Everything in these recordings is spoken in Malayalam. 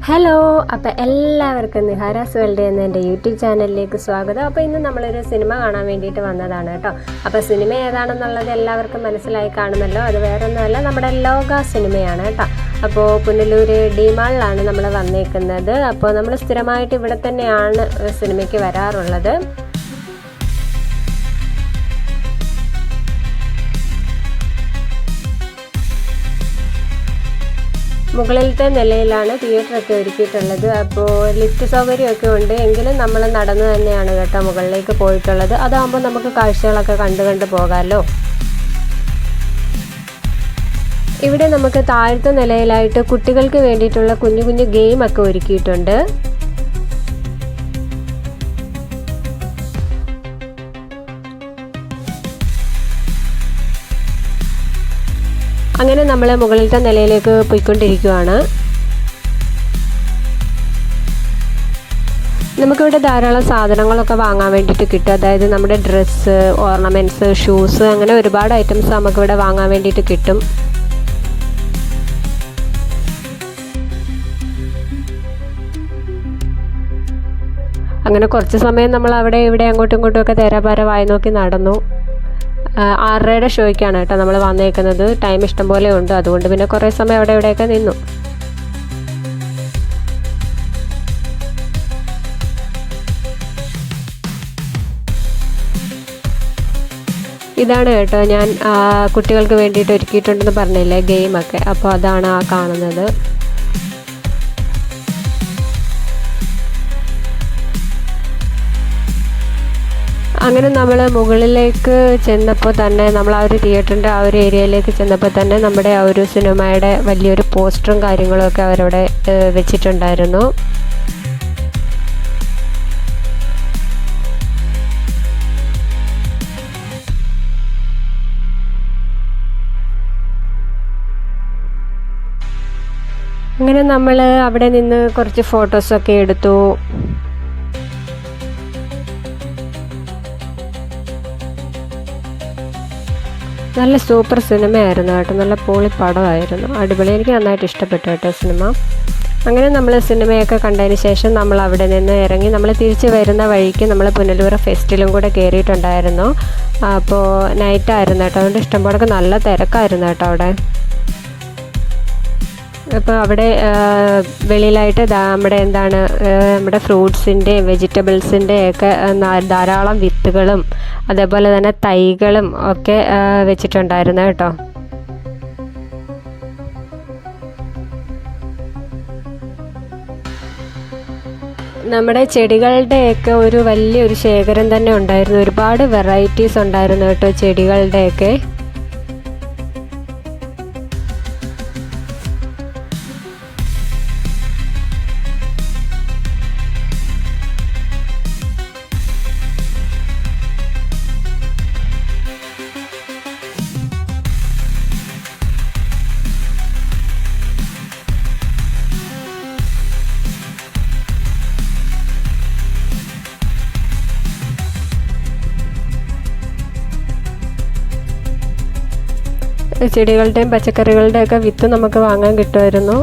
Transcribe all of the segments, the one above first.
ഹലോ, അപ്പോൾ എല്ലാവർക്കും നിഹാരാസ് വേൾഡ് എന്ന എൻ്റെ യൂട്യൂബ് ചാനലിലേക്ക് സ്വാഗതം. അപ്പോൾ ഇന്ന് നമ്മളൊരു സിനിമ കാണാൻ വേണ്ടിയിട്ട് വന്നതാണ് കേട്ടോ. അപ്പോൾ സിനിമ ഏതാണെന്നുള്ളത് എല്ലാവർക്കും മനസ്സിലായി കാണുമല്ലോ. അത് വേറൊന്നുമല്ല, നമ്മുടെ ലോക സിനിമയാണ് കേട്ടോ. അപ്പോൾ പുനലൂർ ഡിമാളിലാണ് നമ്മൾ വന്നേക്കുന്നത്. അപ്പോൾ നമ്മൾ സ്ഥിരമായിട്ട് ഇവിടെ തന്നെയാണ് സിനിമയ്ക്ക് വരാറുള്ളത്. മുകളിലത്തെ നിലയിലാണ് തിയേറ്ററൊക്കെ ഒരുക്കിയിട്ടുള്ളത്. അപ്പോൾ ലിഫ്റ്റ് സൗകര്യമൊക്കെ ഉണ്ട്, എങ്കിലും നമ്മൾ നടന്നു തന്നെയാണ് കേട്ടോ മുകളിലേക്ക് പോയിട്ടുള്ളത്. അതാകുമ്പോൾ നമുക്ക് കാഴ്ചകളൊക്കെ കണ്ട് പോകാമല്ലോ. ഇവിടെ നമുക്ക് താഴത്തെ നിലയിലായിട്ട് കുട്ടികൾക്ക് വേണ്ടിയിട്ടുള്ള കുഞ്ഞു കുഞ്ഞു ഗെയിമൊക്കെ ഒരുക്കിയിട്ടുണ്ട്. അങ്ങനെ നമ്മൾ മുകളിലത്തെ നിലയിലേക്ക് പോയിക്കൊണ്ടിരിക്കുകയാണ്. നമുക്കിവിടെ ധാരാളം സാധനങ്ങളൊക്കെ വാങ്ങാൻ വേണ്ടിയിട്ട് കിട്ടും. അതായത് നമ്മുടെ ഡ്രസ്സ്, ഓർണമെൻറ്റ്സ്, ഷൂസ്, അങ്ങനെ ഒരുപാട് ഐറ്റംസ് നമുക്കിവിടെ വാങ്ങാൻ വേണ്ടിയിട്ട് കിട്ടും. അങ്ങനെ കുറച്ച് സമയം നമ്മൾ അവിടെ ഇവിടെ അങ്ങോട്ടും ഇങ്ങോട്ടും ഒക്കെ തേരാപാര വായി നോക്കി നടന്നു. 6:30 ഷോയ്ക്കാണ് കേട്ടോ നമ്മൾ വന്നേക്കുന്നത്. ടൈം ഇഷ്ടംപോലെ ഉണ്ട്, അതുകൊണ്ട് പിന്നെ കുറേ സമയം അവിടെ ഇവിടെയൊക്കെ നിന്നു. ഇതാണ് കേട്ടോ ഞാൻ കുട്ടികൾക്ക് വേണ്ടിയിട്ട് ഒരുക്കിയിട്ടുണ്ടെന്ന് പറഞ്ഞില്ലേ ഗെയിമൊക്കെ, അപ്പോൾ അതാണ് ആ കാണുന്നത്. അങ്ങനെ നമ്മൾ മുകളിലേക്ക് ചെന്നപ്പോൾ തന്നെ, നമ്മൾ ആ ഒരു തിയേറ്ററിൻ്റെ ആ ഒരു ഏരിയയിലേക്ക് ചെന്നപ്പോൾ തന്നെ നമ്മുടെ ആ ഒരു സിനിമയുടെ വലിയൊരു പോസ്റ്ററും കാര്യങ്ങളൊക്കെ അവരവിടെ വെച്ചിട്ടുണ്ടായിരുന്നു. അങ്ങനെ നമ്മൾ അവിടെ നിന്ന് കുറച്ച് ഫോട്ടോസൊക്കെ എടുത്തു. നല്ല സൂപ്പർ സിനിമയായിരുന്നു കേട്ടോ, നല്ല പൊളി പടമായിരുന്നു, അടിപൊളി. എനിക്ക് നന്നായിട്ട് ഇഷ്ടപ്പെട്ടു കേട്ടോ സിനിമ. അങ്ങനെ നമ്മൾ സിനിമയൊക്കെ കണ്ടതിന് ശേഷം നമ്മൾ അവിടെ നിന്ന് ഇറങ്ങി നമ്മൾ തിരിച്ച് വരുന്ന വഴിക്ക് നമ്മൾ പുനലൂർ ഫെസ്റ്റിലും കൂടെ കയറിയിട്ടുണ്ടായിരുന്നു. അപ്പോൾ നൈറ്റായിരുന്നു കേട്ടോ, അതുകൊണ്ട് ഇഷ്ടംപോലെ നല്ല തിരക്കായിരുന്നു കേട്ടോ അവിടെ. അപ്പോൾ അവിടെ വെളിയിലായിട്ട് നമ്മുടെ ഫ്രൂട്ട്സിൻ്റെയും വെജിറ്റബിൾസിൻ്റെയൊക്കെ ധാരാളം വിത്തുകളും അതേപോലെ തന്നെ തൈകളും ഒക്കെ വെച്ചിട്ടുണ്ടായിരുന്നു കേട്ടോ. നമ്മുടെ ചെടികളുടെയൊക്കെ ഒരു വലിയൊരു ശേഖരം തന്നെ ഉണ്ടായിരുന്നു. ഒരുപാട് വെറൈറ്റീസ് ഉണ്ടായിരുന്നു കേട്ടോ ചെടികളുടെയൊക്കെ. ചെടികളുടെയും പച്ചക്കറികളുടെയൊക്കെ വിത്ത് നമുക്ക് വാങ്ങാൻ കിട്ടുമായിരുന്നു.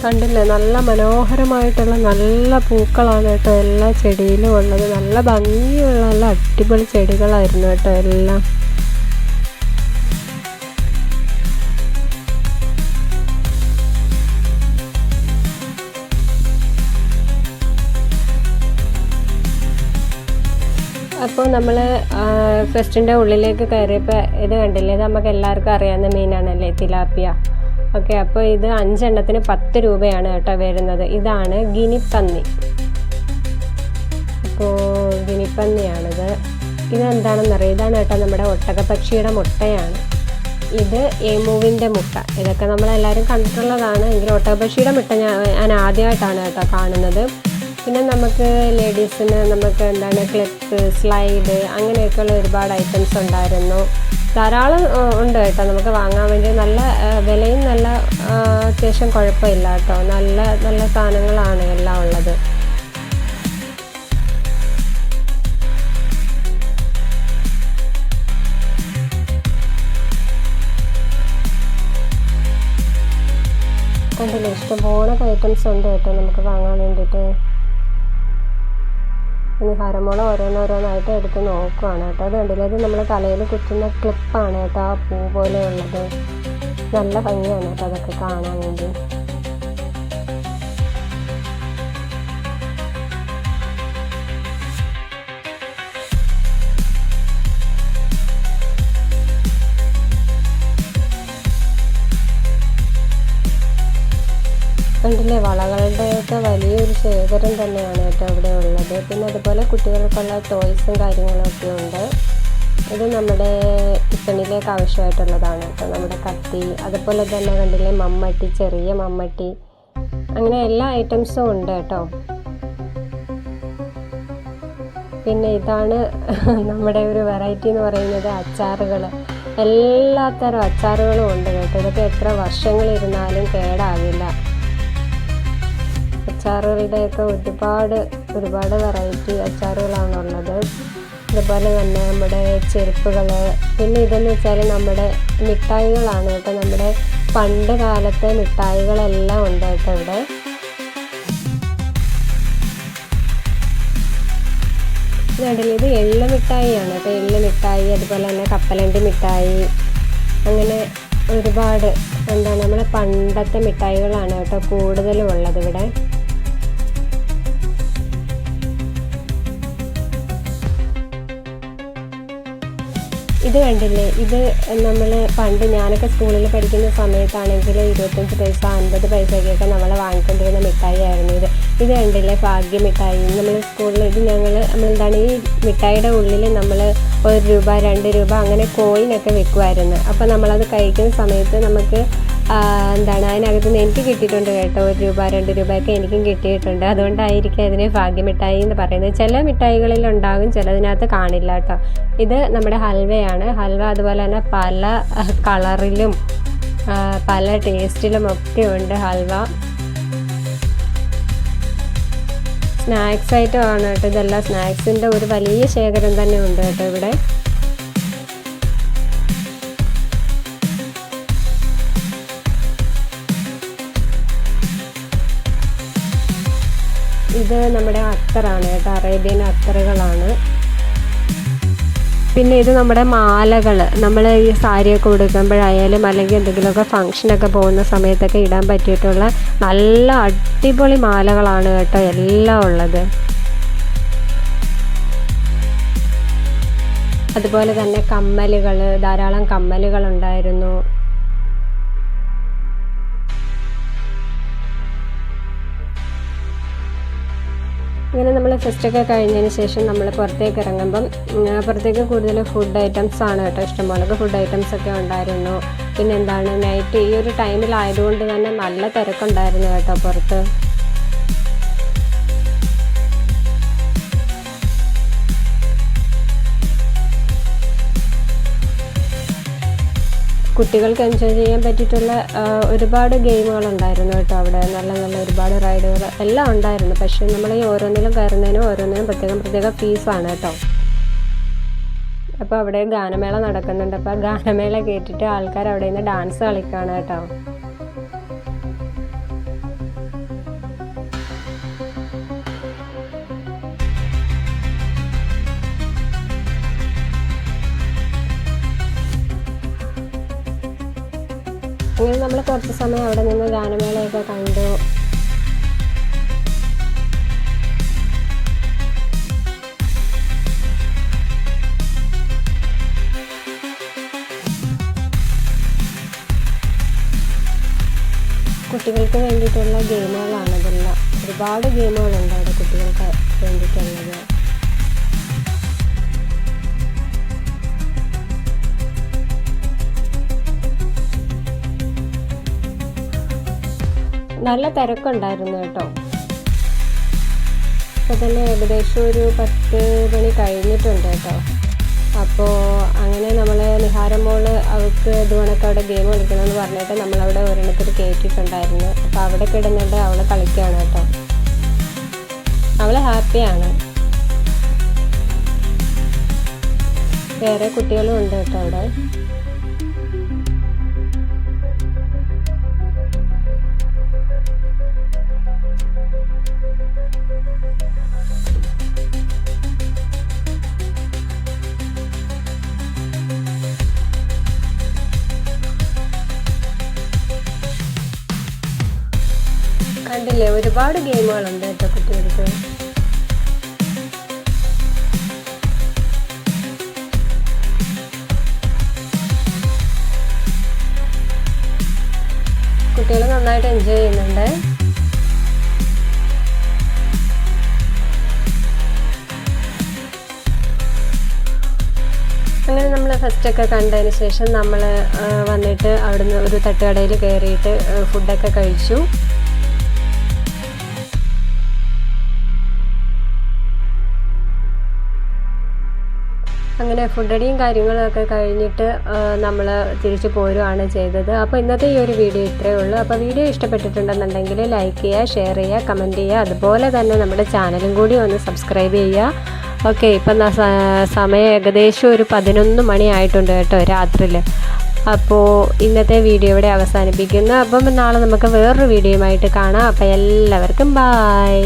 കണ്ടില്ലേ, നല്ല മനോഹരമായിട്ടുള്ള നല്ല പൂക്കളാണ് കേട്ടോ എല്ലാ ചെടിയിലും ഉള്ളത്. നല്ല ഭംഗിയുള്ള നല്ല അടിപൊളി ചെടികളായിരുന്നു കേട്ടോ എല്ലാം. അപ്പോൾ നമ്മൾ ഫെസ്റ്റിൻ്റെ ഉള്ളിലേക്ക് കയറിയപ്പോൾ ഇത് കണ്ടില്ലേ, ഇത് നമുക്ക് എല്ലാവർക്കും അറിയാവുന്ന മീനാണല്ലേ, തിലാപ്പിയ. ഓക്കെ, അപ്പോൾ ഇത് 5 എണ്ണത്തിന് 10 രൂപയാണ് കേട്ടോ വരുന്നത്. ഇതാണ് ഗിനിപ്പന്നി. അപ്പോൾ ഗിനിപ്പന്നിയാണിത്. ഇതെന്താണെന്നറിയാം, ഇതാണ് കേട്ടോ നമ്മുടെ ഒട്ടകപ്പക്ഷിയുടെ മുട്ടയാണ്. ഇത് എമുവിൻ്റെ മുട്ട. ഇതൊക്കെ നമ്മളെല്ലാവരും കണ്ടിട്ടുള്ളതാണ്, എങ്കിലും ഒട്ടകപ്പക്ഷിയുടെ മുട്ട ഞാൻ ആദ്യമായിട്ടാണ് കേട്ടോ കാണുന്നത്. പിന്നെ നമുക്ക് ലേഡീസിന് നമുക്ക് ക്ലിപ്പ്, സ്ലൈഡ്, അങ്ങനെയൊക്കെയുള്ള ഒരുപാട് ഐറ്റംസ് ഉണ്ടായിരുന്നു. ധാരാളം ഉണ്ട് കേട്ടോ നമുക്ക് വാങ്ങാൻ വേണ്ടി. നല്ല വിലയും നല്ല അത്യാവശ്യം കുഴപ്പമില്ല കേട്ടോ, നല്ല നല്ല സാധനങ്ങളാണ് എല്ലാം ഉള്ളത്. കണ്ടില്ലേ, ഇഷ്ടംപോലെ ഐറ്റംസ് ഉണ്ട് കേട്ടോ നമുക്ക് വാങ്ങാൻ വേണ്ടിയിട്ട്. ഇനി ഹരമോള് ഓരോന്നോരോന്നായിട്ട് എടുത്ത് നോക്കുവാണ് കേട്ടോ. അത് കണ്ടില്ലേ, ഇത് നമ്മൾ തലയിൽ കുത്തുന്ന ക്ലിപ്പാണ് കേട്ടോ, ആ പൂ പോലെ ഉള്ളത്. നല്ല ഭംഗിയാണ് കേട്ടോ അതൊക്കെ കാണാൻ വേണ്ടി. കണ്ടില്ലേ, വളകളുടെയൊക്കെ വലിയൊരു ശേഖരം തന്നെയാണ് കേട്ടോ ഇവിടെ ഉള്ളത്. പിന്നെ അതുപോലെ കുട്ടികൾക്കുള്ള ടോയ്സും കാര്യങ്ങളൊക്കെ ഉണ്ട്. ഇത് നമ്മുടെ കിച്ചണിലേക്ക് ആവശ്യമായിട്ടുള്ളതാണ് കേട്ടോ. നമ്മുടെ കത്തി, അതുപോലെ തന്നെ കണ്ടില്ലേ മമ്മട്ടി, ചെറിയ മമ്മട്ടി, അങ്ങനെ എല്ലാ ഐറ്റംസും ഉണ്ട് കേട്ടോ. പിന്നെ ഇതാണ് നമ്മുടെ ഒരു വെറൈറ്റി എന്ന് പറയുന്നത് അച്ചാറുകൾ. എല്ലാത്തരം അച്ചാറുകളും ഉണ്ട് കേട്ടോ. ഇതൊക്കെ എത്ര വർഷങ്ങളിരുന്നാലും കേടാകില്ല. അച്ചാറുകളുടെയൊക്കെ ഒരുപാട് വെറൈറ്റി അച്ചാറുകളാണുള്ളത്. അതുപോലെ തന്നെ നമ്മുടെ ചെരുപ്പുകൾ. പിന്നെ ഇതെന്ന് വെച്ചാൽ നമ്മുടെ മിഠായികളാണ് കേട്ടോ. നമ്മുടെ പണ്ട് കാലത്തെ മിഠായികളെല്ലാം ഉണ്ട് കേട്ടോ ഇവിടെ. ഇത് എള്ള് മിഠായിയാണ് കേട്ടോ. എള്ള് മിഠായി, അതുപോലെ തന്നെ കപ്പലണ്ടി മിഠായി, അങ്ങനെ ഒരുപാട് നമ്മുടെ പണ്ടത്തെ മിഠായികളാണ് കേട്ടോ കൂടുതലും ഉള്ളത് ഇവിടെ. ഇത് കണ്ടില്ലേ, ഇത് നമ്മൾ പണ്ട് ഞാനൊക്കെ സ്കൂളിൽ പഠിക്കുന്ന സമയത്താണെങ്കിൽ 25 പൈസ 50 പൈസയ്ക്കൊക്കെ നമ്മൾ വാങ്ങിക്കൊണ്ടിരുന്ന മിഠായി ആയിരുന്നു ഇത്. ഇത് കണ്ടില്ലേ, ഭാഗ്യ മിഠായി. നമ്മൾ സ്കൂളിൽ ഇത് നമ്മളെന്താണ് ഈ മിഠായിയുടെ ഉള്ളിൽ നമ്മൾ 1 രൂപ 2 രൂപ അങ്ങനെ കോയിനൊക്കെ വെക്കുമായിരുന്നു. അപ്പോൾ നമ്മളത് കഴിക്കുന്ന സമയത്ത് നമുക്ക് അതിനകത്ത് നിന്ന് എനിക്ക് കിട്ടിയിട്ടുണ്ട് കേട്ടോ. 1 രൂപ 2 രൂപയൊക്കെ എനിക്കും കിട്ടിയിട്ടുണ്ട്. അതുകൊണ്ടായിരിക്കും അതിനെ ഭാഗ്യമിഠായി എന്ന് പറയുന്നത്. ചില മിഠായികളിൽ ഉണ്ടാകും, ചിലതിനകത്ത് കാണില്ല കേട്ടോ. ഇത് നമ്മുടെ ഹൽവയാണ്. ഹൽവ അതുപോലെ തന്നെ പല കളറിലും പല ടേസ്റ്റിലും ഒക്കെ ഉണ്ട് ഹൽവ. സ്നാക്സ് ഐറ്റം ആണ് കേട്ടോ ഇതെല്ലാം. സ്നാക്സിൻ്റെ ഒരു വലിയ ശേഖരം തന്നെ ഉണ്ട് കേട്ടോ ഇവിടെ. ഇത് നമ്മുടെ അത്തറാണ് കേട്ടോ, അറേബ്യൻ അത്തറുകളാണ്. പിന്നെ ഇത് നമ്മുടെ മാലകൾ. നമ്മൾ ഈ സാരിയൊക്കെ ഉടുക്കുമ്പോഴായാലും അല്ലെങ്കിൽ എന്തെങ്കിലുമൊക്കെ ഫങ്ഷനൊക്കെ പോകുന്ന സമയത്തൊക്കെ ഇടാൻ പറ്റിയിട്ടുള്ള നല്ല അടിപൊളി മാലകളാണ് കേട്ടോ എല്ലാം ഉള്ളത്. അതുപോലെ തന്നെ കമ്മലുകൾ, ധാരാളം കമ്മലുകൾ ഉണ്ടായിരുന്നു. ഇങ്ങനെ നമ്മൾ ഫെസ്റ്റൊക്കെ കഴിഞ്ഞതിന് ശേഷം നമ്മൾ പുറത്തേക്ക് ഇറങ്ങുമ്പം പുറത്തേക്ക് കൂടുതൽ ഫുഡ് ഐറ്റംസ് ആണ് കേട്ടോ. ഇഷ്ടംപോലെ ഫുഡ് ഐറ്റംസ് ഒക്കെ ഉണ്ടായിരുന്നു. പിന്നെ നൈറ്റ് ഈ ഒരു ടൈമിലായതുകൊണ്ട് തന്നെ നല്ല തിരക്കുണ്ടായിരുന്നു കേട്ടോ പുറത്ത്. കുട്ടികൾക്ക് എൻജോയ് ചെയ്യാൻ പറ്റിയിട്ടുള്ള ഒരുപാട് ഗെയിമുകളുണ്ടായിരുന്നു കേട്ടോ അവിടെ. നല്ല ഒരുപാട് റൈഡുകൾ എല്ലാം ഉണ്ടായിരുന്നു. പക്ഷേ നമ്മൾ ഈ ഓരോന്നിലും കയറുന്നതിനും പ്രത്യേകം ഫീസാണ് കേട്ടോ. അപ്പോൾ അവിടെ ഗാനമേള നടക്കുന്നുണ്ട്. അപ്പോൾ ആ ഗാനമേള കേട്ടിട്ട് ആൾക്കാർ അവിടെ നിന്ന് ഡാൻസ് കളിക്കുകയാണ് കേട്ടോ. അങ്ങനെ നമ്മൾ കുറച്ച് സമയം അവിടെ നിന്ന് ഗാനമേളയൊക്കെ കണ്ടു. കുട്ടികൾക്ക് വേണ്ടിയിട്ടുള്ള ഗെയിമുകളാണ് ഇതെല്ലാം. ഒരുപാട് ഗെയിമുകളുണ്ട് അവിടെ കുട്ടികൾക്ക് വേണ്ടിയിട്ടുള്ളത്. നല്ല തിരക്കുണ്ടായിരുന്നു കേട്ടോ. അപ്പോൾ തന്നെ ഏകദേശം ഒരു 10 മണി കഴിഞ്ഞിട്ടുണ്ട് കേട്ടോ. അപ്പോൾ അങ്ങനെ നമ്മൾ നിഹാരമോള് അവൾക്ക് ഇതുകൊണ്ടൊക്കെ അവിടെ ഗെയിം കളിക്കണമെന്ന് പറഞ്ഞിട്ട് നമ്മളവിടെ ഒരെണ്ണത്തിൽ കയറ്റിയിട്ടുണ്ടായിരുന്നു. അപ്പോൾ അവിടെ കിടന്നിട്ട് അവൾ കളിക്കുകയാണ് കേട്ടോ. അവൾ ഹാപ്പിയാണ്. വേറെ കുട്ടികളും ഉണ്ട് കേട്ടോ അവിടെ. കണ്ടില്ലേ, ഒരുപാട് ഗെയിമുകളുണ്ട് കേട്ടോ കുട്ടികൾക്ക്. കുട്ടികൾ നന്നായിട്ട് എൻജോയ് ചെയ്യുന്നുണ്ട്. അങ്ങനെ നമ്മൾ ഫസ്റ്റൊക്കെ കണ്ടതിന് ശേഷം നമ്മൾ വന്നിട്ട് അവിടുന്ന് ഒരു തട്ടുകടയിൽ കയറിയിട്ട് ഫുഡൊക്കെ കഴിച്ചു. അങ്ങനെ ഫുഡടിയും കാര്യങ്ങളൊക്കെ കഴിഞ്ഞിട്ട് നമ്മൾ തിരിച്ചു പോരുകയാണ് ചെയ്തത്. അപ്പോൾ ഇന്നത്തെ ഈ ഒരു വീഡിയോ ഇത്രയേ ഉള്ളൂ. അപ്പോൾ വീഡിയോ ഇഷ്ടപ്പെട്ടിട്ടുണ്ടെന്നുണ്ടെങ്കിൽ ലൈക്ക് ചെയ്യുക, ഷെയർ ചെയ്യുക, കമൻറ്റ് ചെയ്യുക. അതുപോലെ തന്നെ നമ്മുടെ ചാനലും കൂടി ഒന്ന് സബ്സ്ക്രൈബ് ചെയ്യുക. ഓക്കെ, ഇപ്പം സമയം ഏകദേശം ഒരു 11 മണി ആയിട്ടുണ്ട് കേട്ടോ രാത്രിയിൽ. അപ്പോൾ ഇന്നത്തെ വീഡിയോ ഇവിടെ അവസാനിപ്പിക്കുന്നു. അപ്പം നാളെ നമുക്ക് വേറൊരു വീഡിയോയുമായിട്ട് കാണാം. അപ്പോൾ എല്ലാവർക്കും ബായ്.